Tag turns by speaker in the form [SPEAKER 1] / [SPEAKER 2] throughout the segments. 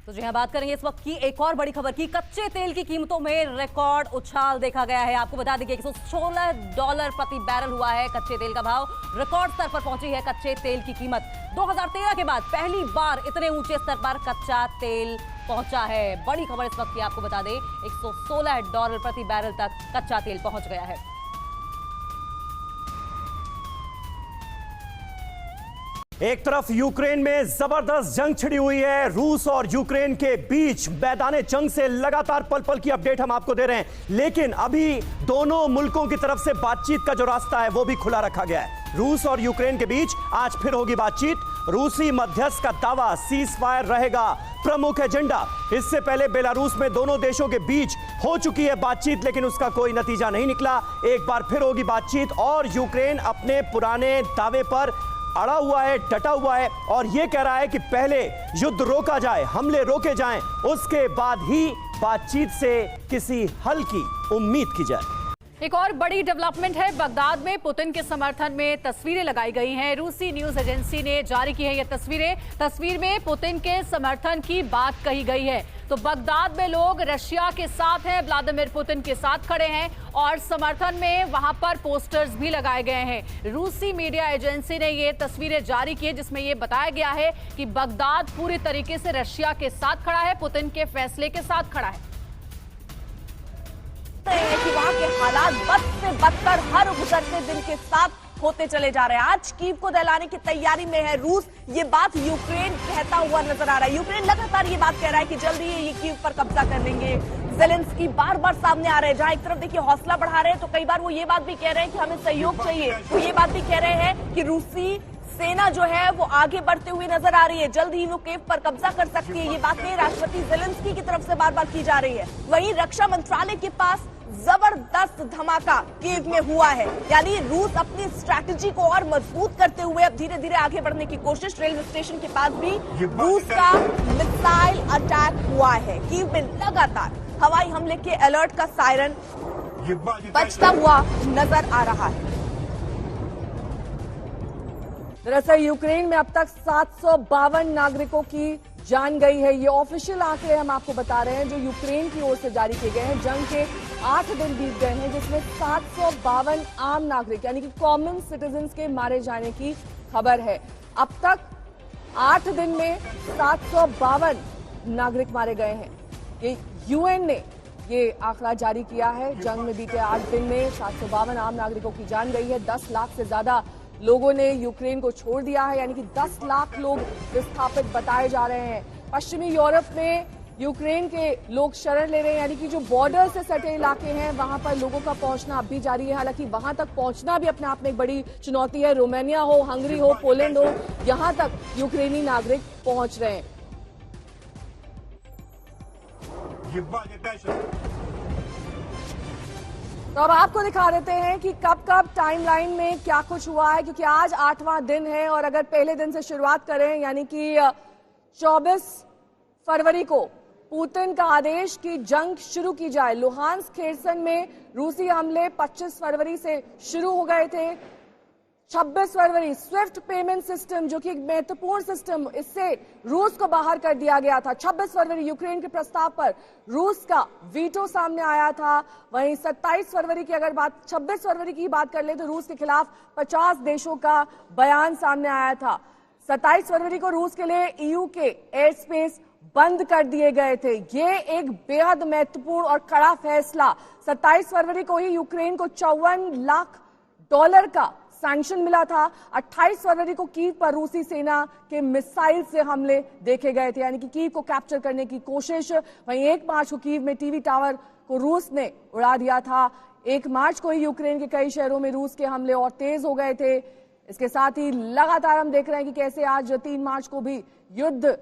[SPEAKER 1] तो जी हाँ, बात करेंगे इस वक्त की एक और बड़ी खबर की। कच्चे तेल की कीमतों में रिकॉर्ड उछाल देखा गया है। आपको बता दें कि $116 प्रति बैरल हुआ है कच्चे तेल का भाव। रिकॉर्ड स्तर पर पहुंची है कच्चे तेल की कीमत। 2013 के बाद पहली बार इतने ऊंचे स्तर पर कच्चा तेल पहुंचा है। बड़ी खबर इस वक्त की, आपको बता दें $116 प्रति बैरल तक कच्चा तेल पहुंच गया है।
[SPEAKER 2] एक तरफ यूक्रेन में जबरदस्त जंग छिड़ी हुई है। रूस और यूक्रेन के बीच मैदाने जंग से लगातार पल पल की अपडेट हम आपको दे रहे हैं, लेकिन अभी दोनों मुल्कों की तरफ से बातचीत का जो रास्ता है वो भी खुला रखा गया है। रूस और यूक्रेन के बीच आज फिर होगी बातचीत। रूसी मध्यस्थ का दावा सीज फायर रहेगा प्रमुख एजेंडा। इससे पहले बेलारूस में दोनों देशों के बीच हो चुकी है बातचीत, लेकिन उसका कोई नतीजा नहीं निकला। एक बार फिर होगी बातचीत और यूक्रेन अपने पुराने दावे पर अड़ा हुआ है, डटा हुआ है और यह कह रहा है कि पहले युद्ध रोका जाए, हमले रोके जाएं, उसके बाद ही बातचीत से किसी हल की उम्मीद की जाए।
[SPEAKER 1] एक और बड़ी डेवलपमेंट है। बगदाद में पुतिन के समर्थन में तस्वीरें लगाई गई हैं। रूसी न्यूज एजेंसी ने जारी की है ये तस्वीरें। तस्वीर में पुतिन के समर्थन की बात कही गई है। तो बगदाद में लोग रशिया के साथ हैं, व्लादिमीर पुतिन के साथ खड़े हैं और समर्थन में वहां पर पोस्टर्स भी लगाए गए हैं। रूसी मीडिया एजेंसी ने ये तस्वीरें जारी की है, जिसमें ये बताया गया है कि बगदाद पूरी तरीके से रशिया के साथ खड़ा है, पुतिन के फैसले के साथ खड़ा है।
[SPEAKER 3] कि वहां के हालात बद से बदतर हर गुजरते दिन के साथ होते चले जा रहे हैं। आज कीव को दहलाने की तैयारी में है रूस। ये बात यूक्रेन कहता हुआ नजर आ रहा है। यूक्रेन लगातार ये बात कह रहा है कि जल्दी ये कीव पर कब्जा कर लेंगे। ज़ेलेंस्की बार बार सामने आ रहे हैं। जहां एक तरफ देखिए हौसला बढ़ा रहे हैं, तो कई बार वो ये बात भी कह रहे हैं कि हमें सहयोग चाहिए। वो ये बात भी कह रहे हैं कि रूसी सेना जो है वो आगे बढ़ते हुए नजर आ रही है, जल्द ही वो कीव पर कब्जा कर सकती है। ये बातें राष्ट्रपति ज़ेलेंस्की की तरफ से बार बार की जा रही है। वहीं रक्षा मंत्रालय के पास जबरदस्त धमाका कीव में हुआ है, यानी रूस अपनी स्ट्रैटेजी को और मजबूत करते हुए अब धीरे धीरे आगे बढ़ने की कोशिश। रेलवे स्टेशन के पास भी रूस का मिसाइल अटैक हुआ है। कीव में लगातार हवाई हमले के अलर्ट का सायरन बजता हुआ नजर आ रहा है। दरअसल यूक्रेन में अब तक 752 नागरिकों की जान गई है। ये ऑफिशियल आंकड़े हम आपको बता रहे हैं जो यूक्रेन की ओर से जारी किए गए हैं। जंग के 8 दिन बीत गए हैं, जिसमें 752 आम नागरिक यानी कि कॉमन सिटीजन्स के मारे जाने की खबर है। अब तक 8 दिन में 752 नागरिक मारे गए हैं। ये यूएन ने ये आंकड़ा जारी किया है। जंग में बीते 8 दिन में 752 आम नागरिकों की जान गई है। 10 लाख से ज्यादा लोगों ने यूक्रेन को छोड़ दिया है, यानी कि 10 लाख लोग विस्थापित बताए जा रहे हैं। पश्चिमी यूरोप में यूक्रेन के लोग शरण ले रहे हैं, यानी कि जो बॉर्डर से सटे इलाके हैं वहां पर लोगों का पहुंचना अब भी जारी है। हालांकि वहां तक पहुंचना भी अपने आप में एक बड़ी चुनौती है। रोमानिया हो, हंगरी हो, पोलैंड हो, यहां तक यूक्रेनी नागरिक पहुंच रहे हैं। तो अब आपको दिखा देते हैं कि कब कब टाइमलाइन में क्या कुछ हुआ है, क्योंकि आज 8वां दिन है और अगर पहले दिन से शुरुआत करें यानी कि 24 फरवरी को पुतिन का आदेश कि जंग शुरू की जाए। लुहांस्क खेरसन में रूसी हमले 25 फरवरी से शुरू हो गए थे। 26 फरवरी स्विफ्ट पेमेंट सिस्टम, जो कि एक महत्वपूर्ण सिस्टम, इससे रूस को बाहर कर दिया गया था। 26 फरवरी यूक्रेन के प्रस्ताव पर रूस का वीटो सामने आया था। वहीं 27 फरवरी की अगर 26 फरवरी की बात कर ले तो रूस के खिलाफ 50 देशों का बयान सामने आया था। 27 फरवरी को रूस के लिए ईयू के एयर स्पेस बंद कर दिए गए थे। ये एक बेहद महत्वपूर्ण और कड़ा फैसला। 27 फरवरी को ही यूक्रेन को $54 लाख का सैंक्शन मिला था। 28 फरवरी को कीव पर रूसी सेना के मिसाइल से हमले देखे गए थे, यानी कि कीव को कैप्चर करने की कोशिश। वहीं 1 मार्च को कीव में टीवी टावर को रूस ने उड़ा दिया था। 1 मार्च को ही यूक्रेन के कई शहरों में रूस के हमले और तेज हो गए थे। इसके साथ ही लगातार हम देख रहे हैं कि कैसे आज 3 मार्च को भी युद्ध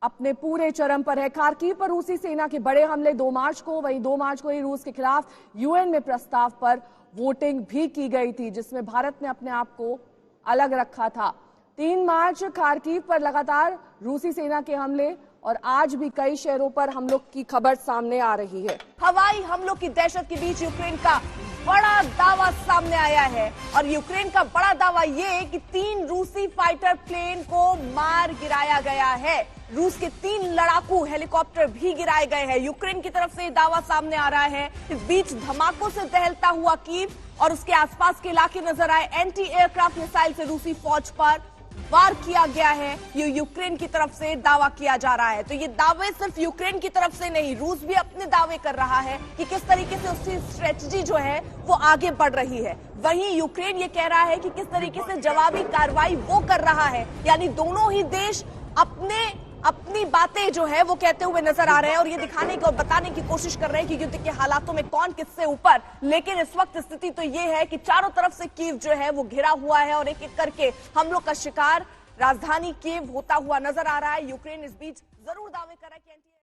[SPEAKER 3] अपने पूरे चरम पर है। खार्किव पर रूसी सेना के बड़े हमले 2 मार्च को, वहीं 2 मार्च को ही रूस के खिलाफ यूएन में प्रस्ताव पर वोटिंग भी की गई थी, जिसमें भारत ने अपने आप को अलग रखा था। 3 मार्च खार्किव पर लगातार रूसी सेना के हमले और आज भी कई शहरों पर हमलों की खबर सामने आ रही है। हवाई हमलों की दहशत के बीच यूक्रेन का बड़ा दावा सामने आया है और यूक्रेन का बड़ा दावा ये कि 3 रूसी फाइटर प्लेन को मार गिराया गया है। रूस के 3 लड़ाकू हेलीकॉप्टर भी गिराए गए हैं। यूक्रेन की तरफ से ये दावा सामने आ रहा है। इस बीच धमाकों से दहलता हुआ कीव और उसके आसपास के इलाके नजर आए। एंटी एयरक्राफ्ट मिसाइल से रूसी फौज पर वार किया गया है, ये यूक्रेन की तरफ से दावा किया जा रहा है। तो ये दावे सिर्फ यूक्रेन की तरफ से नहीं, रूस भी अपने दावे कर रहा है कि किस तरीके से उसकी स्ट्रेटजी जो है वो आगे बढ़ रही है। वहीं यूक्रेन ये कह रहा है कि किस तरीके से जवाबी कार्रवाई वो कर रहा है। यानी दोनों ही देश अपनी बातें जो है वो कहते हुए नजर आ रहे हैं और ये दिखाने की और बताने की कोशिश कर रहे हैं कि युद्ध के हालातों में कौन किससे ऊपर। लेकिन इस वक्त स्थिति तो ये है कि चारों तरफ से कीव जो है वो घिरा हुआ है और एक एक करके हमलों का शिकार राजधानी कीव होता हुआ नजर आ रहा है। यूक्रेन इस बीच जरूर दावे कर रहा है कि